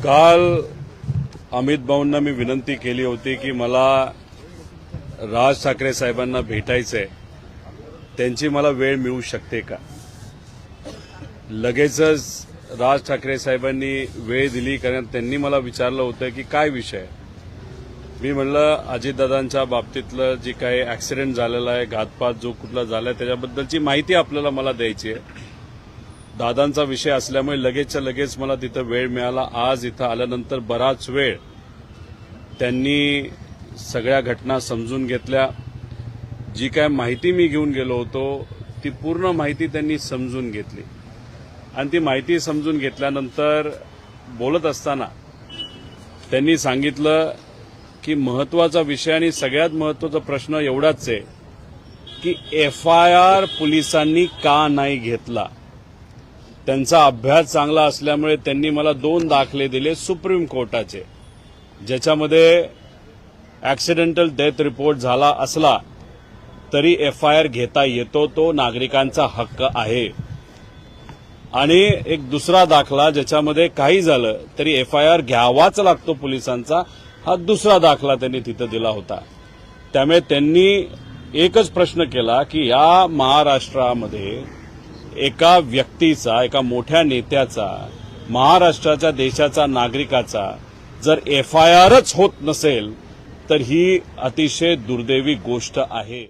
काल अमित भाऊंना मी विनंती केली होती की मला राज ठाकरे साहेबांना भेटायचंय, त्यांची मला वेळ मिळू शकते का. लगेचच राज ठाकरे साहेबांनी वेळ दिली, कारण त्यांनी मला विचारलं होतं की काय विषय. मी म्हणलं अजितदादांच्या बाबतीतलं जे काही ऍक्सिडेंट झालेला आहे, घातपात जो कुठला झालाय, त्याच्याबद्दलची माहिती आपल्याला मला द्यायची आहे. दादांचा विषय असल्यामुळे लगेचच्या लगेच मला तिथं वेळ मिळाला. आज इथं आल्यानंतर बराच वेळ त्यांनी सगळ्या घटना समजून घेतल्या. जी काय माहिती मी घेऊन गेलो होतो ती पूर्ण माहिती त्यांनी समजून घेतली, आणि ती माहिती समजून घेतल्यानंतर बोलत असताना त्यांनी सांगितलं की महत्वाचा विषय आणि सगळ्यात महत्वाचा प्रश्न एवढाच आहे की FIR पोलिसांनी का नाही घेतला. त्यांचा अभ्यास चांगला असल्यामुळे त्यांनी मला 2 दाखले दिले सुप्रीम कोर्टाचे, ज्याच्यामध्ये ऍक्सिडेंटल डेथ रिपोर्ट झाला असला तरी FIR घेता येतो, तो नागरिकांचा हक्क आहे. आणि एक दुसरा दाखला ज्याच्यामध्ये काही झालं तरी FIR घ्यावाच लागतो पोलिसांचा, हा दुसरा दाखला त्यांनी तिथं दिला होता. त्यामुळे त्यांनी एकच प्रश्न केला की या महाराष्ट्रामध्ये एका व्यक्तीचा, एका मोठ्या नेत्याचा, महाराष्ट्राच्या देशाचा नागरिकाचा जर FIRच होत नसेल तर ही अतिशय दुर्दैवी गोष्ट आहे.